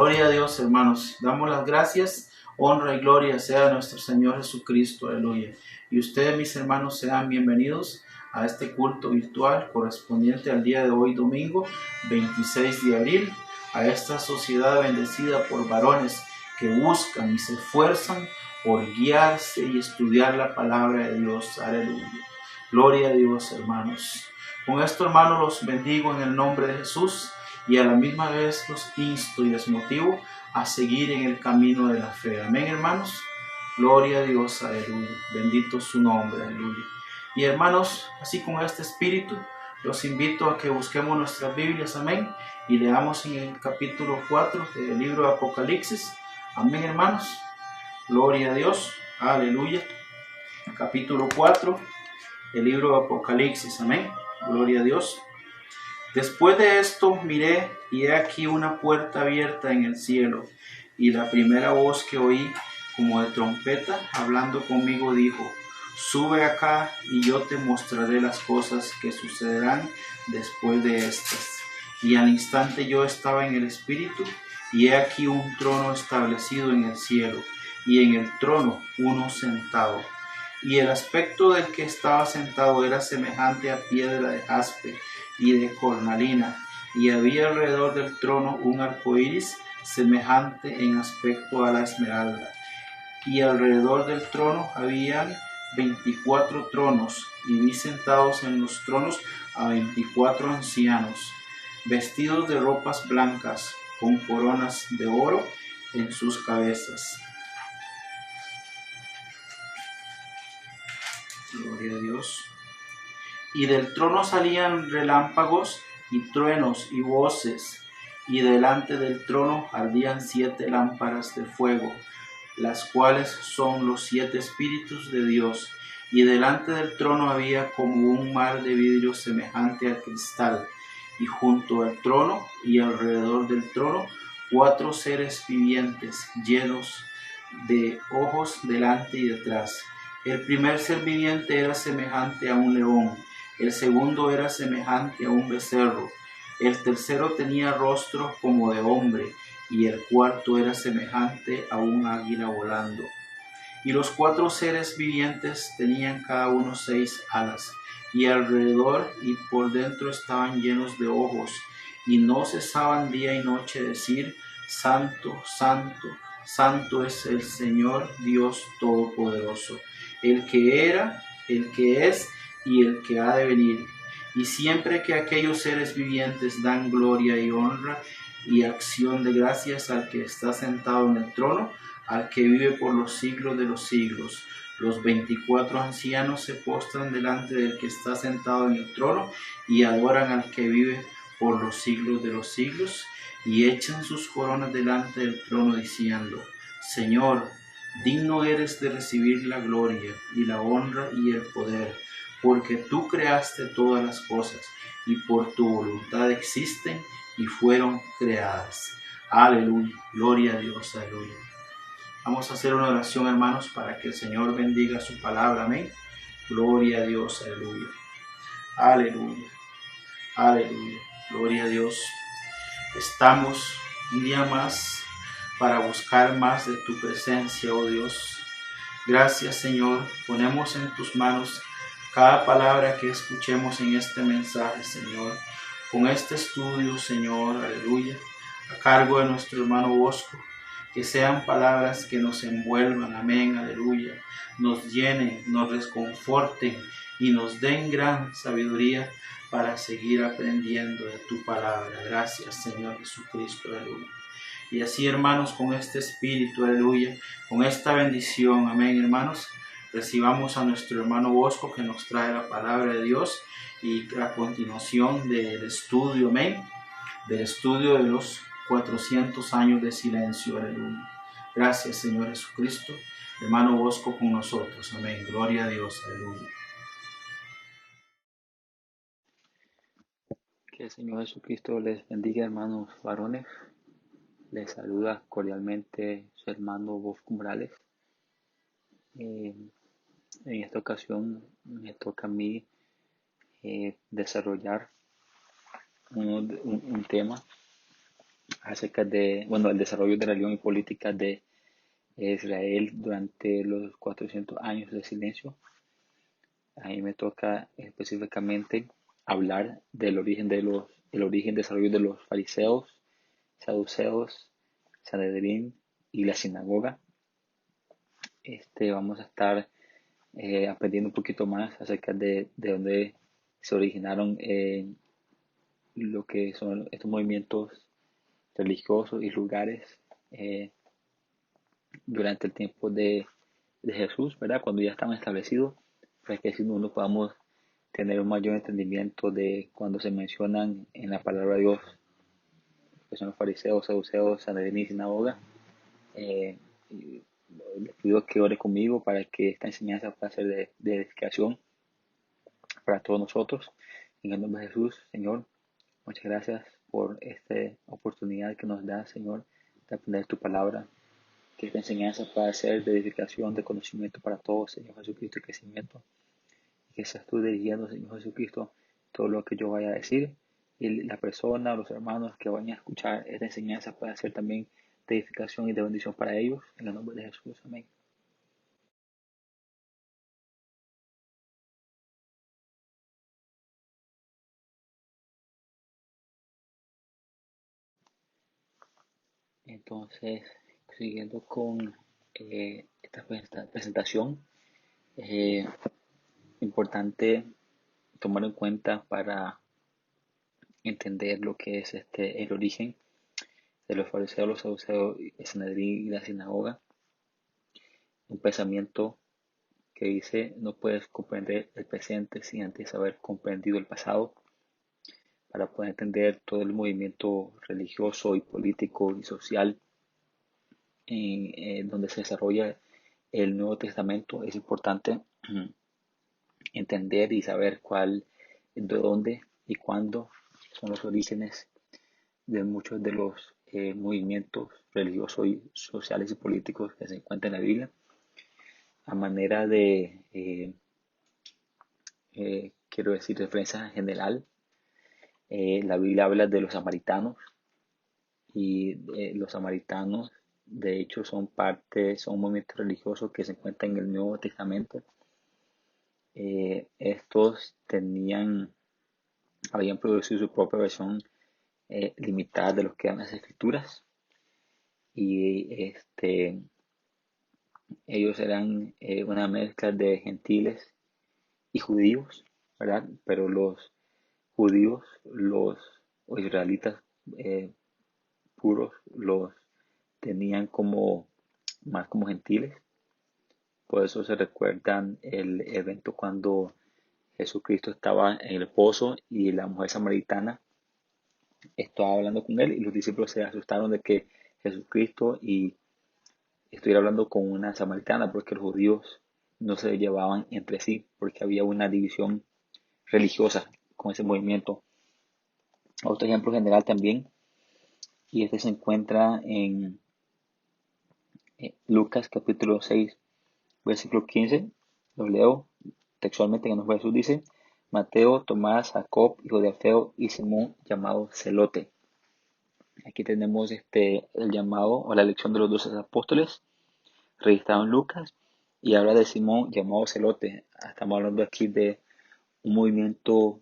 Gloria a Dios, hermanos. Damos las gracias, honra y gloria sea a nuestro Señor Jesucristo. Aleluya. Y ustedes, mis hermanos, sean bienvenidos a este culto virtual correspondiente al día de hoy, domingo 26 de abril, a esta sociedad bendecida por varones que buscan y se esfuerzan por guiarse y estudiar la palabra de Dios. Aleluya. Gloria a Dios, hermanos. Con esto, hermanos, los bendigo en el nombre de Jesús y a la misma vez los insto y les motivo a seguir en el camino de la fe. Amén, hermanos. Gloria a Dios, aleluya. Bendito su nombre, aleluya. Y hermanos, así con este espíritu, los invito a que busquemos nuestras Biblias, amén, y leamos en el capítulo 4 del libro de Apocalipsis. Amén, hermanos. Gloria a Dios, aleluya. Capítulo 4 del libro de Apocalipsis, amén. Gloria a Dios. Después de esto miré y he aquí una puerta abierta en el cielo, y la primera voz que oí como de trompeta hablando conmigo dijo: sube acá y yo te mostraré las cosas que sucederán después de estas. Y al instante yo estaba en el espíritu, y he aquí un trono establecido en el cielo, y en el trono uno sentado. Y el aspecto del que estaba sentado era semejante a piedra de jaspe y de cornalina, y había alrededor del trono un arco iris semejante en aspecto a la esmeralda. Y alrededor del trono habían 24 tronos, y vi sentados en los tronos a 24 ancianos, vestidos de ropas blancas, con coronas de oro en sus cabezas. Gloria a Dios. Y del trono salían relámpagos y truenos y voces, y delante del trono ardían 7 lámparas de fuego, las cuales son los 7 espíritus de Dios. Y delante del trono había como un mar de vidrio semejante al cristal, y junto al trono y alrededor del trono 4 seres vivientes llenos de ojos delante y detrás. El primer ser viviente era semejante a un león, el segundo era semejante a un becerro, el tercero tenía rostro como de hombre, y el cuarto era semejante a un águila volando. Y los 4 seres vivientes tenían cada uno 6 alas, y alrededor y por dentro estaban llenos de ojos, y no cesaban día y noche de decir: Santo, Santo, Santo es el Señor Dios Todopoderoso, el que era, el que es y el que ha de venir. Y siempre que aquellos seres vivientes dan gloria y honra y acción de gracias al que está sentado en el trono, al que vive por los siglos de los siglos, los 24 ancianos se postran delante del que está sentado en el trono y adoran al que vive por los siglos de los siglos, y echan sus coronas delante del trono diciendo: Señor, digno eres de recibir la gloria y la honra y el poder, porque tú creaste todas las cosas, y por tu voluntad existen y fueron creadas. Aleluya, gloria a Dios, aleluya. Vamos a hacer una oración, hermanos, para que el Señor bendiga su palabra, amén. Gloria a Dios, aleluya. Aleluya, aleluya, gloria a Dios. Estamos un día más para buscar más de tu presencia, oh Dios. Gracias, Señor. Ponemos en tus manos cada palabra que escuchemos en este mensaje, Señor. Con este estudio, Señor, aleluya, a cargo de nuestro hermano Bosco, que sean palabras que nos envuelvan, amén, aleluya, nos llenen, nos reconforten y nos den gran sabiduría para seguir aprendiendo de tu palabra. Gracias, Señor Jesucristo, aleluya. Y así, hermanos, con este espíritu, aleluya, con esta bendición, amén, hermanos, recibamos a nuestro hermano Bosco, que nos trae la palabra de Dios, y a continuación del estudio, amén, del estudio de los 400 años de silencio, aleluya. Gracias, Señor Jesucristo. Hermano Bosco con nosotros, amén. Gloria a Dios, aleluya. Que el Señor Jesucristo les bendiga, hermanos varones. Les saluda cordialmente su hermano Bosco Morales. En esta ocasión me toca a mí desarrollar un tema acerca de, bueno, el desarrollo de la religión y política de Israel durante los 400 años de silencio. A mí me toca específicamente hablar del origen el origen, desarrollo de los fariseos, saduceos, Sanedrín y la sinagoga. Vamos a estar aprendiendo un poquito más acerca de dónde se originaron lo que son estos movimientos religiosos y lugares eh, durante el tiempo de Jesús, ¿verdad? Cuando ya estaban establecidos, para que así nosotros podamos tener un mayor entendimiento de cuando se mencionan en la palabra de Dios, que son los fariseos, saduceos, sanedrín y sinagoga. Y les pido que ore conmigo para que esta enseñanza pueda ser de edificación para todos nosotros. En el nombre de Jesús, Señor, muchas gracias por esta oportunidad que nos da, Señor, de aprender tu palabra. Que esta enseñanza pueda ser de edificación, de conocimiento para todos, Señor Jesucristo, y crecimiento. Y que seas tú dirigiendo, Señor Jesucristo, todo lo que yo vaya a decir. Y la persona, los hermanos que vayan a escuchar esta enseñanza pueda ser también de edificación y de bendición para ellos. En el nombre de Jesús. Amén. Entonces, siguiendo con esta presentación, eh, importante tomar en cuenta para entender lo que es el origen de los fariseos, los saduceos, el Sanedrín y la sinagoga. Un pensamiento que dice: no puedes comprender el presente sin antes haber comprendido el pasado. Para poder entender todo el movimiento religioso y político y social donde se desarrolla el Nuevo Testamento, es importante entender y saber de dónde y cuándo son los orígenes de muchos de los movimientos religiosos y sociales y políticos que se encuentran en la Biblia. A manera de, quiero decir, referencia general, la Biblia habla de los samaritanos y los samaritanos de hecho son un movimiento religioso que se encuentra en el Nuevo Testamento. Estos habían producido su propia versión limitada de lo que eran las escrituras, y ellos eran una mezcla de gentiles y judíos, ¿verdad? Pero los judíos, o israelitas puros, los tenían más como gentiles. Por eso se recuerdan el evento cuando Jesucristo estaba en el pozo y la mujer samaritana estaba hablando con él, y los discípulos se asustaron de que Jesucristo y estuviera hablando con una samaritana, porque los judíos no se llevaban entre sí, porque había una división religiosa con ese movimiento. Otro ejemplo general también, y se encuentra en Lucas capítulo 6, versículo 15, lo leo textualmente en el nombre de Jesús. Dice: Mateo, Tomás, Jacob, hijo de Alfeo, y Simón, llamado Celote. Aquí tenemos el llamado o la elección de los 12 apóstoles, registrado en Lucas, y habla de Simón, llamado Celote. Estamos hablando aquí de un movimiento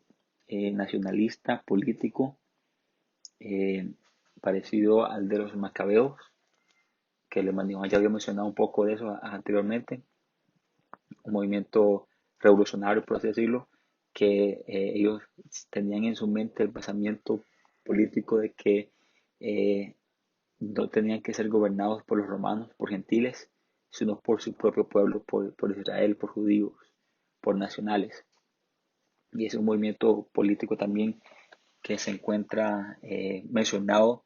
nacionalista, político, eh, parecido al de los macabeos, que ya había mencionado un poco de eso anteriormente. Un movimiento revolucionario, por así decirlo, que ellos tenían en su mente el pensamiento político de que no tenían que ser gobernados por los romanos, por gentiles, sino por su propio pueblo, por Israel, por judíos, por nacionales. Y es un movimiento político también que se encuentra mencionado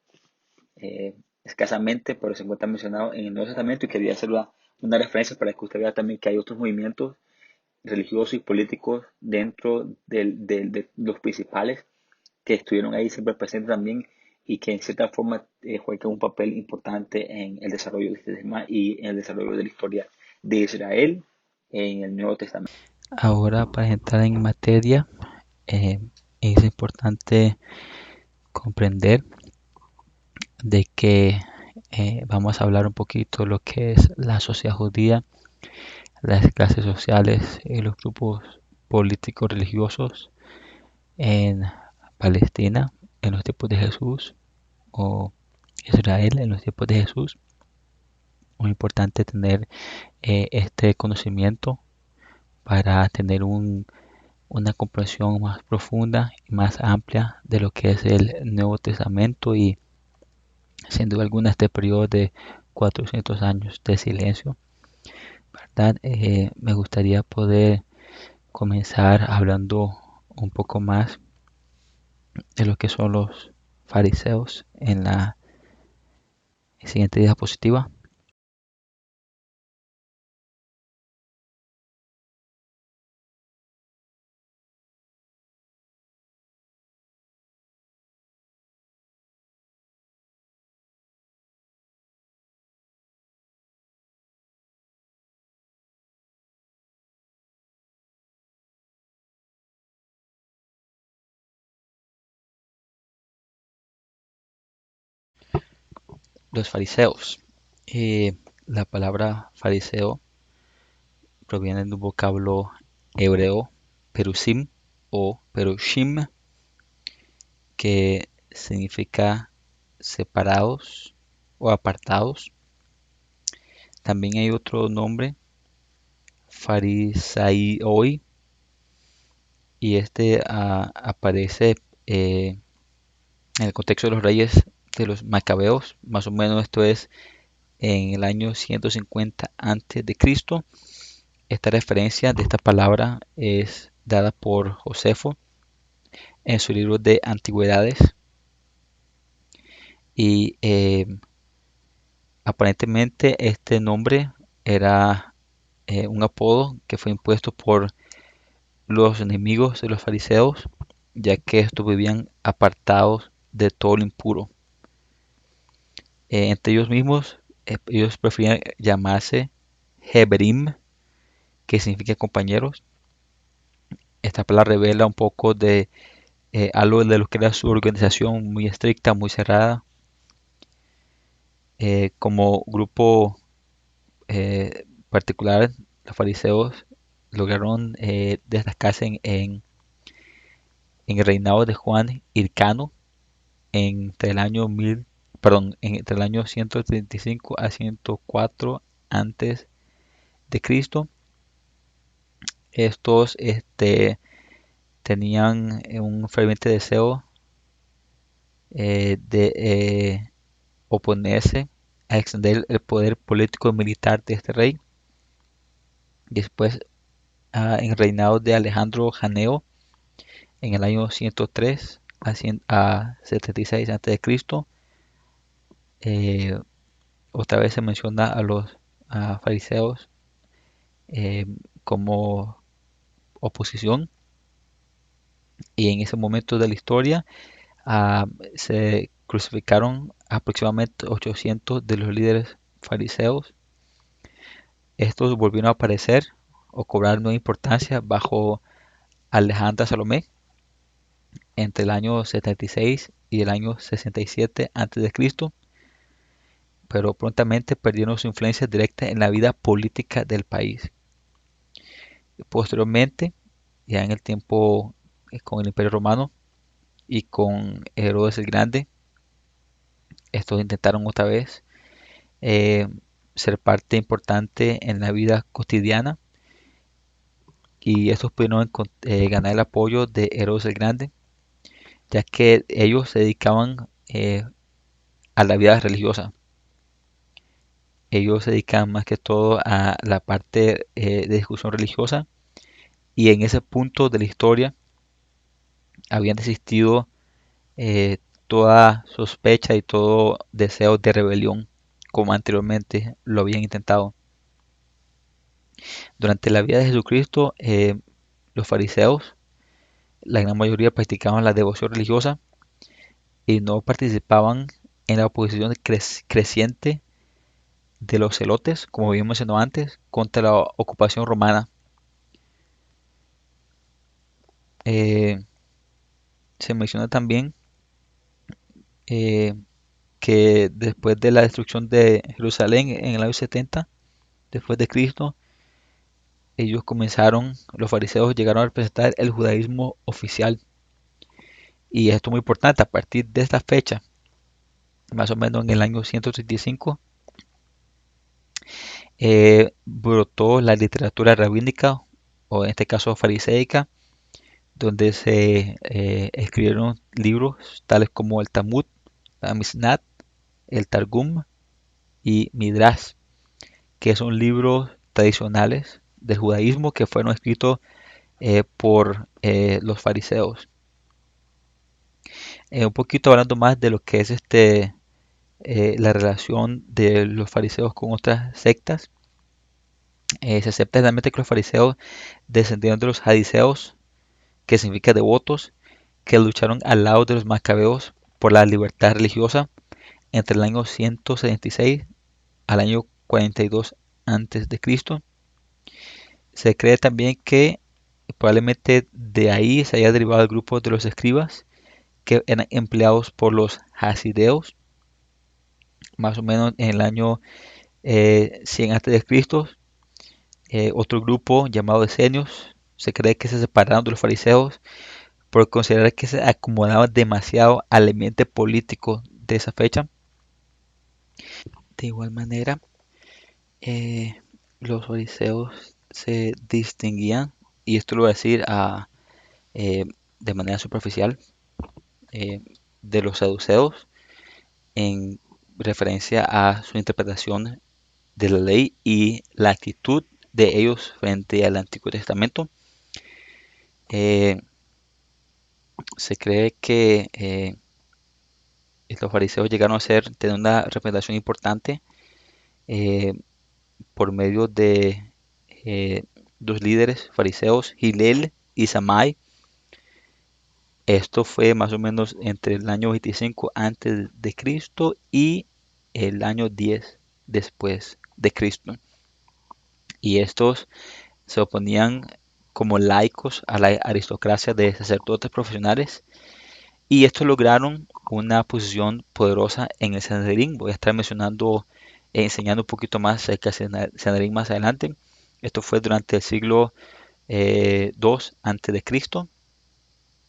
escasamente, pero se encuentra mencionado en el Nuevo Testamento, y quería hacer una referencia para que usted vea también que hay otros movimientos religiosos y políticos dentro de los principales que estuvieron ahí siempre presentes también, y que en cierta forma juegan un papel importante en el desarrollo de este tema y en el desarrollo de la historia de Israel en el Nuevo Testamento. Ahora, para entrar en materia, es importante comprender de que vamos a hablar un poquito de lo que es la sociedad judía, las clases sociales y los grupos políticos religiosos en Palestina en los tiempos de Jesús o Israel en los tiempos de Jesús. Muy importante tener este conocimiento para tener una comprensión más profunda y más amplia de lo que es el Nuevo Testamento y sin duda alguna este periodo de 400 años de silencio, ¿verdad? Me gustaría poder comenzar hablando un poco más de lo que son los fariseos en la siguiente diapositiva. Los fariseos. La palabra fariseo proviene de un vocablo hebreo, perusim o perushim, que significa separados o apartados. También hay otro nombre, farisaioi, y este aparece en el contexto de los reyes de los macabeos. Más o menos esto es en el año 150 antes de Cristo. Esta referencia de esta palabra es dada por Josefo en su libro de Antigüedades y aparentemente este nombre era un apodo que fue impuesto por los enemigos de los fariseos, ya que estos vivían apartados de todo lo impuro. Entre ellos mismos, ellos preferían llamarse Heberim, que significa compañeros. Esta palabra revela un poco de algo de lo que era su organización muy estricta, muy cerrada. Como grupo particular, los fariseos lograron destacarse en el reinado de Juan Hircano entre el año 135 a 104 antes de Cristo. Estos tenían un ferviente deseo de oponerse a extender el poder político y militar de este rey. Después, en el reinado de Alejandro Janeo, en el año 103 a 76 a.C., eh, otra vez se menciona a los fariseos eh, como oposición, y en ese momento de la historia ah, se crucificaron aproximadamente 800 de los líderes fariseos. Estos volvieron a aparecer o cobrar nueva importancia bajo Alejandra Salomé entre el año 76 y el año 67 a.C., pero prontamente perdieron su influencia directa en la vida política del país. Posteriormente, ya en el tiempo con el Imperio Romano y con Herodes el Grande, estos intentaron otra vez eh, ser parte importante en la vida cotidiana, y estos pudieron ganar el apoyo de Herodes el Grande, ya que ellos se dedicaban a la vida religiosa. Ellos se dedicaban más que todo a la parte de discusión religiosa, y en ese punto de la historia habían desistido eh, toda sospecha y todo deseo de rebelión como anteriormente lo habían intentado. Durante la vida de Jesucristo, los fariseos, la gran mayoría practicaban la devoción religiosa y no participaban en la oposición creciente de los celotes, como habíamos mencionado antes, contra la ocupación romana. Se menciona también eh, que después de la destrucción de Jerusalén en el año 70 después de Cristo, los fariseos llegaron a representar el judaísmo oficial. Y esto es muy importante, a partir de esta fecha, más o menos en el año 135, brotó la literatura rabínica, o en este caso fariseica, donde se escribieron libros tales como el Talmud, la Misnat, el Targum y Midrash, que son libros tradicionales del judaísmo que fueron escritos por los fariseos. Un poquito hablando más de lo que es la relación de los fariseos con otras sectas. Se acepta realmente que los fariseos descendieron de los hadiseos, que significa devotos, que lucharon al lado de los macabeos por la libertad religiosa entre el año 176 al año 42 antes de Cristo. Se cree también que probablemente de ahí se haya derivado el grupo de los escribas que eran empleados por los hasideos, más o menos en el año 100 antes de Cristo. Otro grupo llamado esenios se cree que se separaron de los fariseos por considerar que se acomodaban demasiado al ambiente político de esa fecha. De igual manera, eh, los fariseos se distinguían, y esto lo voy a decir eh, de manera superficial, eh, de los saduceos en referencia a su interpretación de la ley y la actitud de ellos frente al Antiguo Testamento. Eh, Se cree que los fariseos llegaron a tener una representación importante eh, por medio de eh, dos líderes fariseos, Hillel y Samai. Esto fue más o menos entre el año 25 antes de Cristo y el año 10 después de Cristo. Y estos se oponían como laicos a la aristocracia de sacerdotes profesionales, y estos lograron una posición poderosa en el Sanedrín. Voy a estar mencionando enseñando un poquito más acerca del Sanedrín más adelante. Esto fue durante el siglo II antes de Cristo.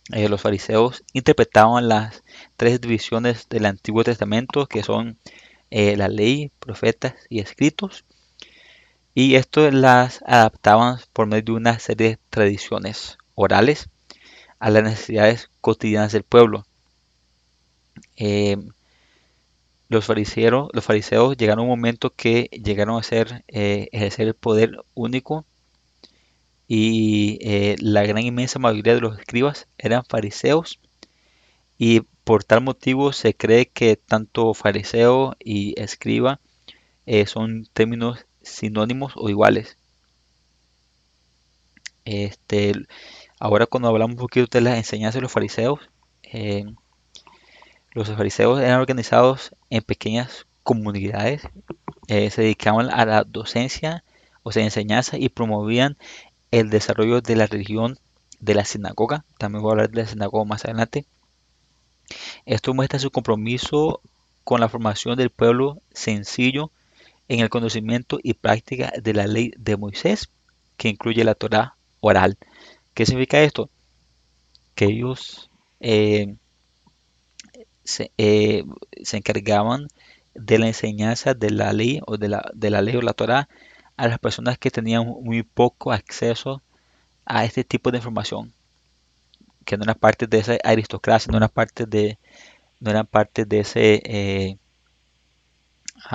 Los fariseos interpretaban las tres divisiones del Antiguo Testamento, que son la ley, profetas y escritos, y esto las adaptaban por medio de una serie de tradiciones orales a las necesidades cotidianas del pueblo. Eh, los fariseos llegaron a un momento que llegaron a ejercer el poder único, y la gran inmensa mayoría de los escribas eran fariseos, y por tal motivo se cree que tanto fariseo y escriba son términos sinónimos o iguales. Este, Ahora cuando hablamos un poquito de las enseñanzas de eh, los fariseos eran organizados en pequeñas comunidades, se dedicaban a la docencia, o sea, enseñanza, y promovían el desarrollo de la religión de la sinagoga. También voy a hablar de la sinagoga más adelante. Esto muestra su compromiso con la formación del pueblo sencillo en el conocimiento y práctica de la ley de Moisés, que incluye la Torá oral. ¿Qué significa esto? Que ellos eh, se, eh, se encargaban de la enseñanza de la ley, o de la ley o la Torá, a las personas que tenían muy poco acceso a este tipo de información, que no eran parte de esa aristocracia, no eran parte de ese,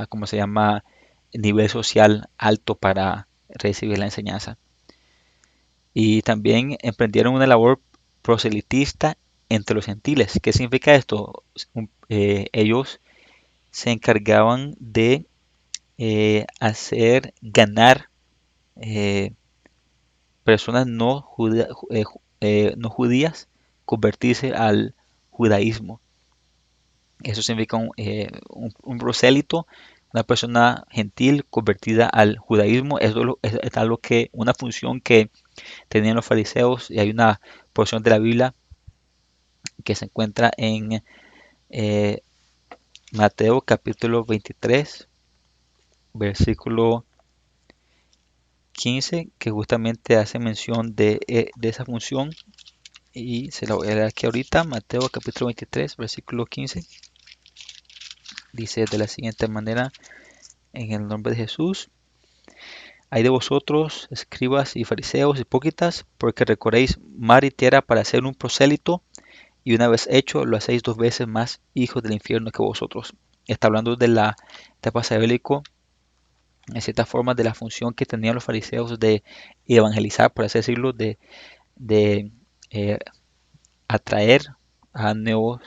¿cómo se llama?, nivel social alto para recibir la enseñanza. Y también emprendieron una labor proselitista entre los gentiles. ¿Qué significa esto? Ellos se encargaban de hacer ganar eh, personas no judías, convertirse al judaísmo. Eso significa un prosélito, una persona gentil convertida al judaísmo. Eso es algo que, una función que tenían los fariseos, y hay una porción de la Biblia que se encuentra en eh, Mateo capítulo 23, versículo 15, que justamente hace mención de esa función. Y se la voy a leer aquí ahorita. Mateo capítulo 23, versículo 15. Dice de la siguiente manera, en el nombre de Jesús. Hay de vosotros, escribas y fariseos, hipócritas, porque recorréis mar y tierra para hacer un prosélito, y una vez hecho, lo hacéis dos veces más hijos del infierno que vosotros. Está hablando de la etapa sabélico, en cierta forma de la función que tenían los fariseos de evangelizar, por así decirlo, de eh, atraer a nuevos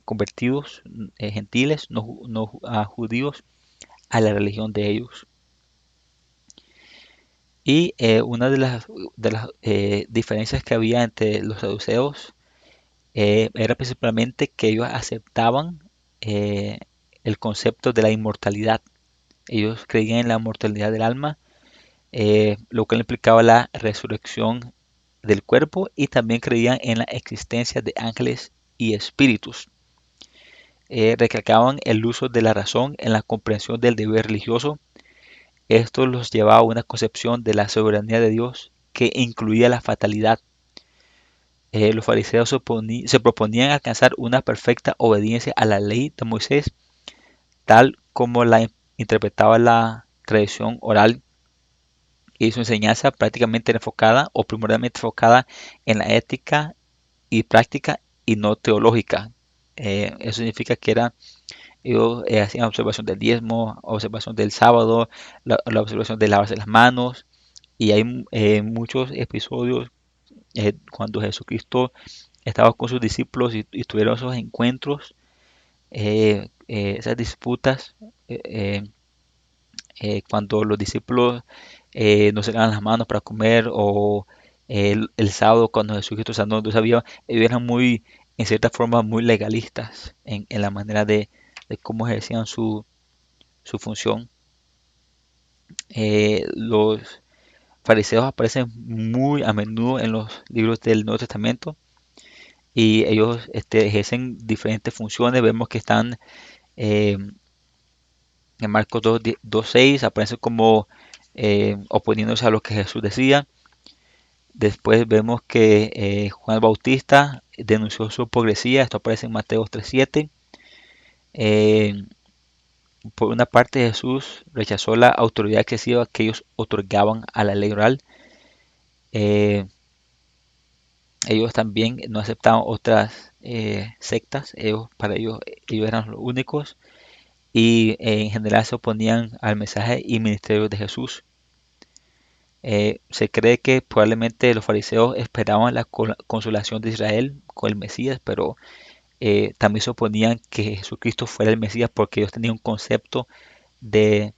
convertidos, gentiles, no a judíos, a la religión de ellos. Y una de las diferencias que había entre los saduceos era principalmente que ellos aceptaban eh, el concepto de la inmortalidad. Ellos creían en la mortalidad del alma, lo que implicaba la resurrección del cuerpo, y también creían en la existencia de ángeles y espíritus. Recalcaban el uso de la razón en la comprensión del deber religioso. Esto los llevaba a una concepción de la soberanía de Dios que incluía la fatalidad. Los fariseos se proponían alcanzar una perfecta obediencia a la ley de Moisés, tal como la interpretaba la tradición oral, y su enseñanza prácticamente enfocada o primordialmente enfocada en la ética y práctica y no teológica. Eso significa que ellos hacían observación del diezmo, observación del sábado, la observación de lavarse las manos, y hay muchos episodios cuando Jesucristo estaba con sus discípulos y tuvieron esos encuentros, esas disputas, eh, eh, cuando los discípulos no se lavan las manos para comer, o el sábado cuando Jesucristo sanó, no sabía, ellos eran muy, en cierta forma, muy legalistas en la manera de cómo ejercían su función. Los fariseos aparecen muy a menudo en los libros del Nuevo Testamento, y ellos ejercen diferentes funciones. Vemos que están eh, en Marcos 2:6, aparecen como oponiéndose a lo que Jesús decía. Después vemos que Juan el Bautista denunció su hipocresía, esto aparece en Mateo 3:7. Eh, por una parte, Jesús rechazó la autoridad excesiva que ellos otorgaban a la ley oral. Eh, Ellos también no aceptaban otras sectas, para ellos eran los únicos, y en general se oponían al mensaje y ministerio de Jesús. Se cree que probablemente los fariseos esperaban la consolación de Israel con el Mesías, pero también se oponían que Jesucristo fuera el Mesías, porque ellos tenían un concepto de,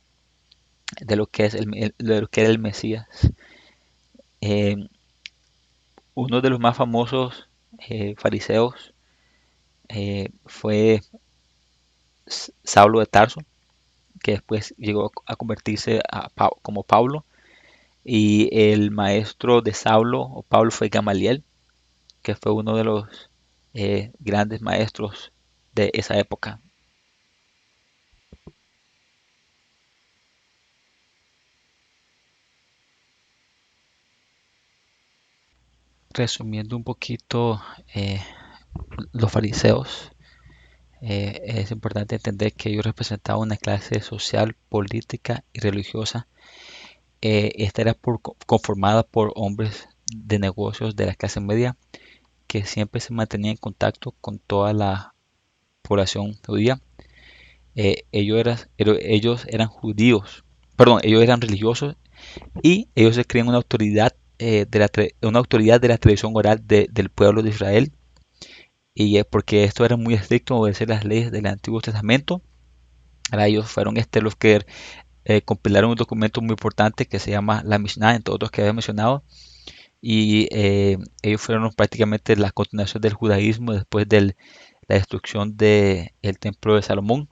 de lo que de lo que era el Mesías. Eh, Uno de los más famosos fariseos fue Saulo de Tarso, que después llegó a convertirse como Pablo, y el maestro de Saulo o Pablo fue Gamaliel, que fue uno de los grandes maestros de esa época. Resumiendo un poquito, los fariseos, es importante entender que ellos representaban una clase social, política y religiosa. Esta era conformada por hombres de negocios de la clase media, que siempre se mantenían en contacto con toda la población judía. Ellos eran judíos, perdón, ellos eran religiosos, y ellos se creían una autoridad, una autoridad de la tradición oral del pueblo de Israel, y porque esto era muy estricto, obedecer las leyes del Antiguo Testamento. Ahora ellos fueron los que compilaron un documento muy importante que se llama la Mishnah, entre otros que había mencionado, y ellos fueron prácticamente la continuación del judaísmo después de la destrucción del templo de Salomón.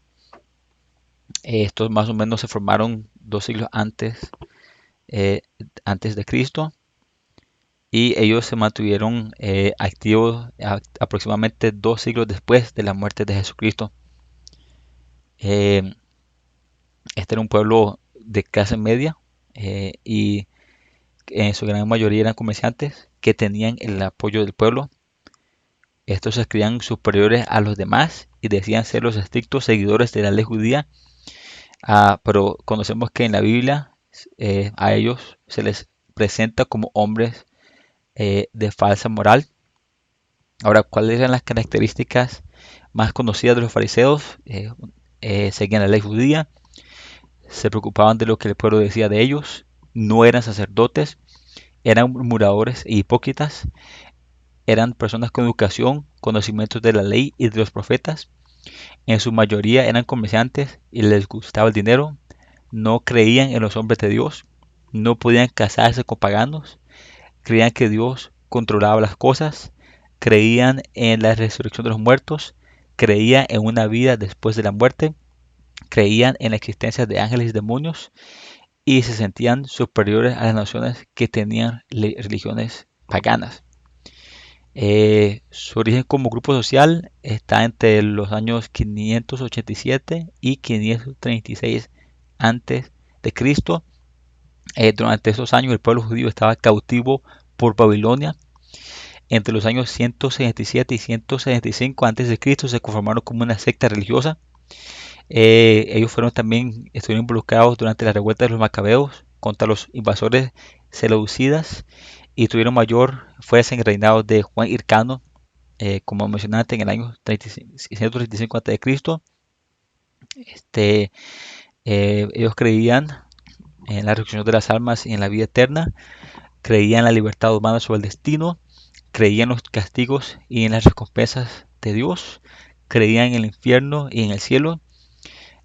Estos más o menos se formaron 2 siglos eh, antes de Cristo, y ellos se mantuvieron activos aproximadamente 2 siglos después de la muerte de Jesucristo. Eh, este era un pueblo de clase media y en su gran mayoría eran comerciantes que tenían el apoyo del pueblo. Estos se creían superiores a los demás y decían ser los estrictos seguidores de la ley judía. Pero conocemos que en la Biblia a ellos se les presenta como hombres de falsa moral. Ahora, ¿cuáles eran las características más conocidas de los fariseos? Seguían la ley judía, se preocupaban de lo que el pueblo decía de ellos, no eran sacerdotes, eran murmuradores e hipócritas, eran personas con educación, conocimientos de la ley y de los profetas. En su mayoría eran comerciantes y les gustaba el dinero, no creían en los hombres de Dios, no podían casarse con paganos, creían que Dios controlaba las cosas, creían en la resurrección de los muertos, creían en una vida después de la muerte, creían en la existencia de ángeles y demonios y se sentían superiores a las naciones que tenían religiones paganas. Su origen como grupo social está entre los años 587 y 536 antes de Cristo. Durante esos años el pueblo judío estaba cautivo por Babilonia. Entre los años 167 y 165 antes de Cristo se conformaron como una secta religiosa. Ellos estuvieron involucrados durante la revuelta de los macabeos contra los invasores seleucidas y tuvieron mayor fuerza en el reinado de Juan Hircano, como mencionaste, en el año 135 a.C. Este, ellos creían en la resurrección de las almas y en la vida eterna, creían en la libertad humana sobre el destino, creían en los castigos y en las recompensas de Dios, creían en el infierno y en el cielo.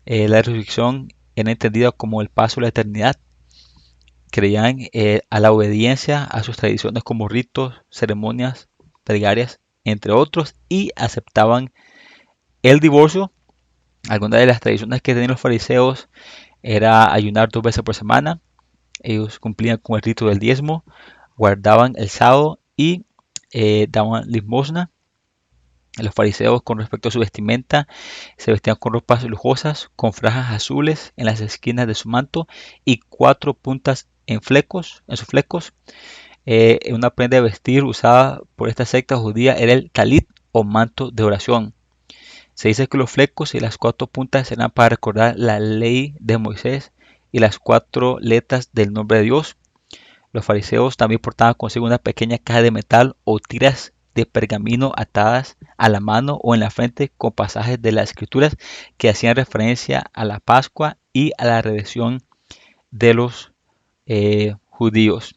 La resurrección era entendida como el paso a la eternidad. Creían a la obediencia a sus tradiciones como ritos, ceremonias, plegarias, entre otros, y aceptaban el divorcio. Algunas de las tradiciones que tenían los fariseos era ayunar 2 veces por semana. Ellos cumplían con el rito del diezmo, guardaban el sábado y daban limosna. Los fariseos, con respecto a su vestimenta, se vestían con ropas lujosas, con franjas azules en las esquinas de su manto y 4 puntas en sus flecos. Una prenda de vestir usada por esta secta judía era el talit o manto de oración. Se dice que los flecos y las 4 puntas eran para recordar la ley de Moisés y las 4 letras del nombre de Dios. Los fariseos también portaban consigo una pequeña caja de metal o tiras de pergamino atadas a la mano o en la frente con pasajes de las escrituras que hacían referencia a la Pascua y a la redención de los judíos.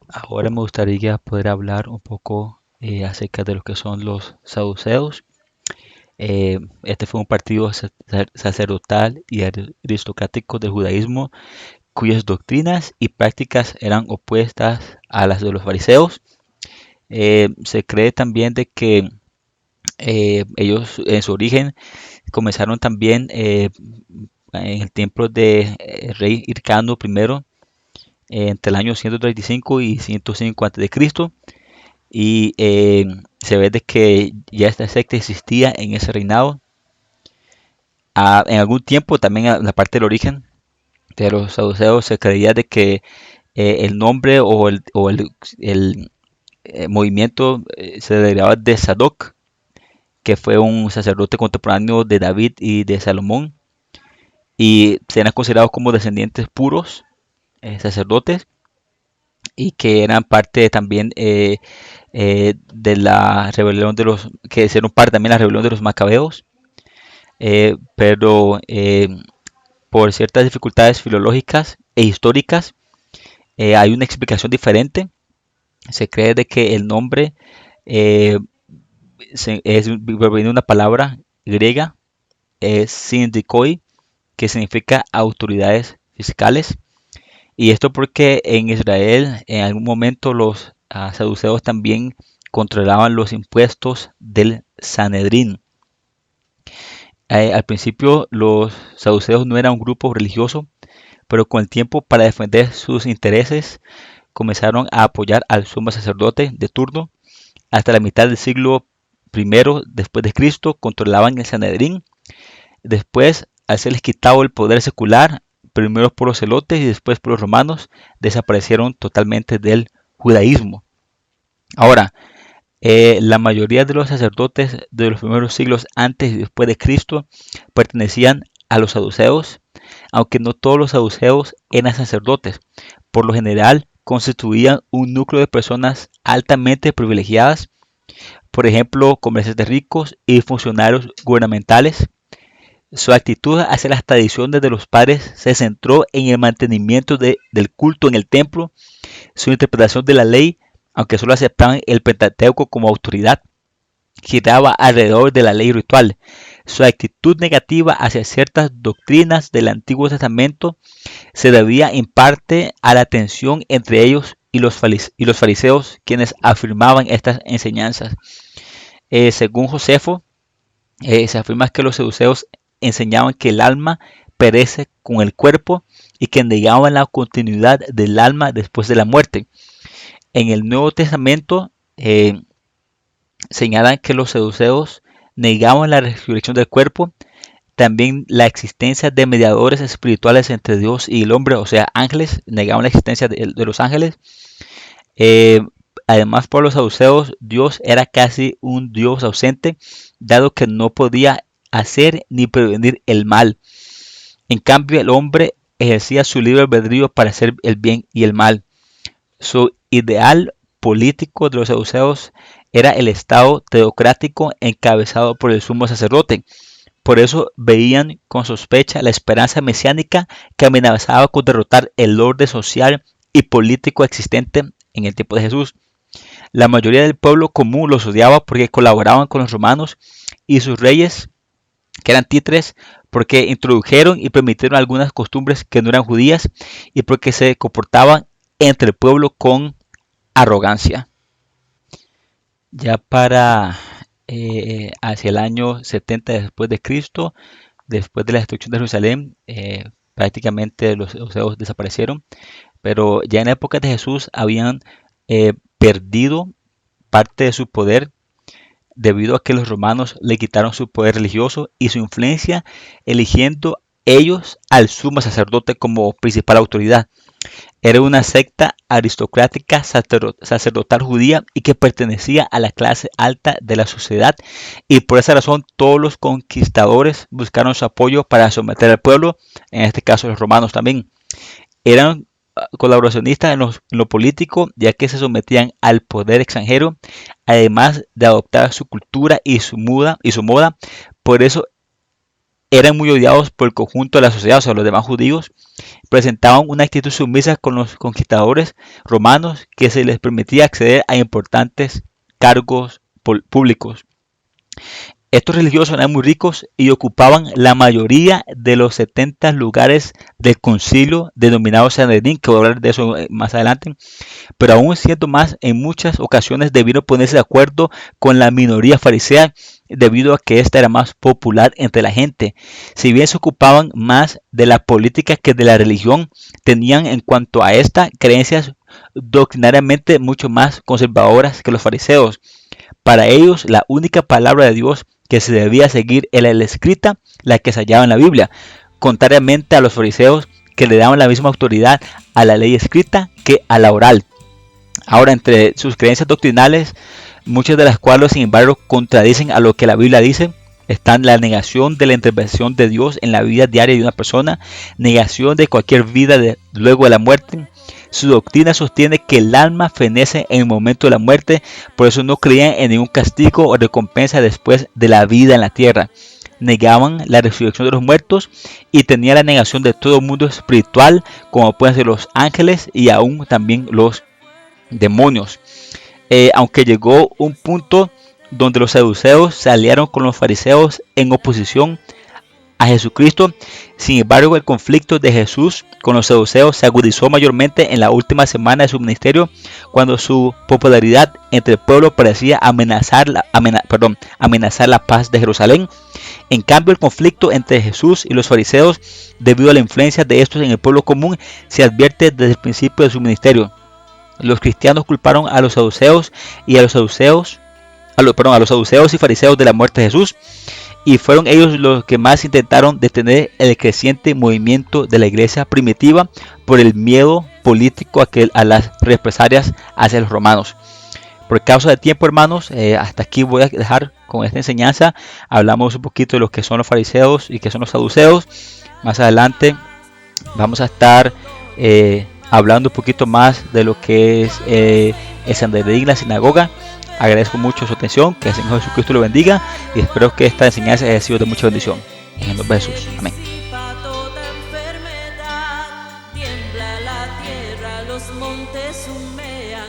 Ahora me gustaría poder hablar un poco acerca de lo que son los saduceos. Este fue un partido sacerdotal y aristocrático del judaísmo cuyas doctrinas y prácticas eran opuestas a las de los fariseos. Se cree también de que ellos en su origen comenzaron también en el tiempo de rey Hircano I, entre el año 135 y 105 a.C. Y se ve de que ya esta secta existía en ese reinado. En algún tiempo también en la parte del origen de los saduceos se creía de que el nombre o el movimiento se derivaba de Sadoc, que fue un sacerdote contemporáneo de David y de Salomón, y se eran considerados como descendientes puros, sacerdotes, y que eran parte también de la rebelión que hicieron parte también de la rebelión de los macabeos, pero por ciertas dificultades filológicas e históricas hay una explicación diferente. Se cree de que el nombre eh, proviene de una palabra griega, es sindikoi, que significa autoridades fiscales. Y esto porque en Israel en algún momento los saduceos también controlaban los impuestos del Sanedrín. Al principio los saduceos no eran un grupo religioso, pero con el tiempo, para defender sus intereses, comenzaron a apoyar al sumo sacerdote de turno. Hasta la mitad del siglo I después de Cristo controlaban el Sanedrín. Después, al serles quitado el poder secular, primero por los celotes y después por los romanos, desaparecieron totalmente del judaísmo. Ahora, la mayoría de los sacerdotes de los primeros siglos antes y después de Cristo pertenecían a los saduceos, aunque no todos los saduceos eran sacerdotes. Por lo general, constituían un núcleo de personas altamente privilegiadas, por ejemplo, comerciantes ricos y funcionarios gubernamentales. Su actitud hacia las tradiciones de los padres se centró en el mantenimiento del culto en el templo. Su interpretación de la ley, aunque solo aceptaban el Pentateuco como autoridad, giraba alrededor de la ley ritual. Su actitud negativa hacia ciertas doctrinas del Antiguo Testamento se debía en parte a la tensión entre ellos y los fariseos, quienes afirmaban estas enseñanzas. Según Josefo, se afirma que los saduceos enseñaban que el alma perece con el cuerpo y que negaban la continuidad del alma después de la muerte. En el Nuevo Testamento señalan que los saduceos negaban la resurrección del cuerpo, también la existencia de mediadores espirituales entre Dios y el hombre, o sea, ángeles, negaban la existencia de los ángeles. Además, por los saduceos, Dios era casi un Dios ausente, dado que no podía hacer ni prevenir el mal. En cambio, el hombre ejercía su libre albedrío para hacer el bien y el mal. Su ideal político de los saduceos era el Estado teocrático encabezado por el sumo sacerdote. Por eso veían con sospecha la esperanza mesiánica que amenazaba con derrotar el orden social y político existente en el tiempo de Jesús. La mayoría del pueblo común los odiaba porque colaboraban con los romanos y sus reyes, que eran títeres, porque introdujeron y permitieron algunas costumbres que no eran judías y porque se comportaban entre el pueblo con arrogancia. Ya para hacia el año 70 después de Cristo, después de la destrucción de Jerusalén, prácticamente los saduceos desaparecieron, pero ya en la época de Jesús habían perdido parte de su poder debido a que los romanos le quitaron su poder religioso y su influencia, eligiendo ellos al sumo sacerdote como principal autoridad. Era una secta aristocrática sacerdotal judía y que pertenecía a la clase alta de la sociedad, y por esa razón todos los conquistadores buscaron su apoyo para someter al pueblo, en este caso los romanos también. Eran colaboracionistas en lo político, ya que se sometían al poder extranjero, además de adoptar su cultura y su moda. Por eso eran muy odiados por el conjunto de la sociedad, o sea, los demás judíos. Presentaban una actitud sumisa con los conquistadores romanos que se les permitía acceder a importantes cargos públicos. Estos religiosos eran muy ricos y ocupaban la mayoría de los 70 lugares del concilio denominado Sanedrín, que voy a hablar de eso más adelante, pero aún siendo más, en muchas ocasiones debieron ponerse de acuerdo con la minoría farisea debido a que esta era más popular entre la gente. Si bien se ocupaban más de la política que de la religión, tenían en cuanto a esta creencias doctrinariamente mucho más conservadoras que los fariseos. Para ellos, la única palabra de Dios que se debía seguir era la escrita, la que se hallaba en la Biblia, contrariamente a los fariseos, que le daban la misma autoridad a la ley escrita que a la oral. Ahora, entre sus creencias doctrinales, muchas de las cuales, sin embargo, contradicen a lo que la Biblia dice, están la negación de la intervención de Dios en la vida diaria de una persona, negación de cualquier vida luego de la muerte. Su doctrina sostiene que el alma fenece en el momento de la muerte, por eso no creían en ningún castigo o recompensa después de la vida en la tierra. Negaban la resurrección de los muertos y tenían la negación de todo mundo espiritual, como pueden ser los ángeles y aún también los demonios. Aunque llegó un punto donde los saduceos se aliaron con los fariseos en oposición a Jesucristo. Sin embargo, el conflicto de Jesús con los saduceos se agudizó mayormente en la última semana de su ministerio, cuando su popularidad entre el pueblo parecía amenazar la paz de Jerusalén. En cambio, el conflicto entre Jesús y los fariseos, debido a la influencia de estos en el pueblo común, se advierte desde el principio de su ministerio. Los cristianos culparon a los saduceos y los saduceos y fariseos de la muerte de Jesús, y fueron ellos los que más intentaron detener el creciente movimiento de la iglesia primitiva por el miedo político a las represalias hacia los romanos. Por causa de tiempo, hermanos, hasta aquí voy a dejar con esta enseñanza. Hablamos un poquito de lo que son los fariseos y qué son los saduceos. Más adelante vamos a estar hablando un poquito más de lo que es el Sanedrín y la sinagoga. Agradezco mucho su atención, que el Señor Jesucristo lo bendiga y espero que esta enseñanza haya sido de mucha bendición. En el nombre de Jesús. Amén. Tiembla la tierra, los montes humean.